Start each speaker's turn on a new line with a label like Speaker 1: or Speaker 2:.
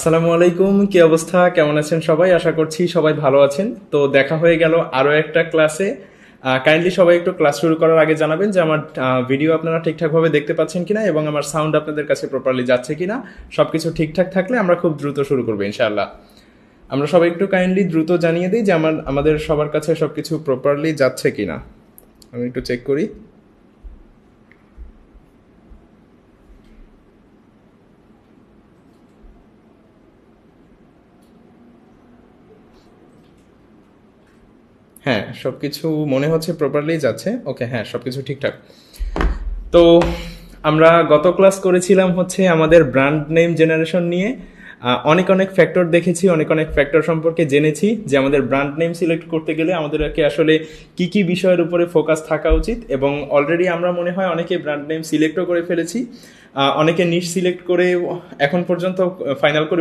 Speaker 1: আসসালামু আলাইকুম, কি অবস্থা, কেমন আছেন সবাই? আশা করছি সবাই ভালো আছেন। তো দেখা হয়ে গেল আরও একটা ক্লাসে। কাইন্ডলি সবাই একটু ক্লাস শুরু করার আগে জানাবেন যে আমার ভিডিও আপনারা ঠিকঠাকভাবে দেখতে পাচ্ছেন কিনা এবং আমার সাউন্ড আপনাদের কাছে প্রপারলি যাচ্ছে কিনা। সব কিছু ঠিকঠাক থাকলে আমরা খুব দ্রুত শুরু করবো ইনশাআল্লাহ। আমরা সবাই একটু কাইন্ডলি দ্রুত জানিয়ে দিই যে আমাদের সবার কাছে সব কিছু প্রপারলি যাচ্ছে কিনা। আমি একটু চেক করি। হ্যাঁ, সব কিছু মনে হচ্ছে প্রপারলি যাচ্ছে। ওকে, হ্যাঁ, সব কিছু ঠিকঠাক। তো আমরা গত ক্লাস করেছিলাম হচ্ছে আমাদের ব্র্যান্ড নেম জেনারেশন নিয়ে। অনেক অনেক ফ্যাক্টর দেখেছি, অনেক অনেক ফ্যাক্টর সম্পর্কে জেনেছি যে আমাদের ব্র্যান্ড নেম সিলেক্ট করতে গেলে আমাদেরকে আসলে কি কি বিষয়ের উপরে ফোকাস থাকা উচিত, এবং অলরেডি আমরা মনে হয় অনেকে ব্র্যান্ড নেম সিলেক্টও করে ফেলেছি, অনেকে নিশ সিলেক্ট করে এখন পর্যন্ত ফাইনাল করে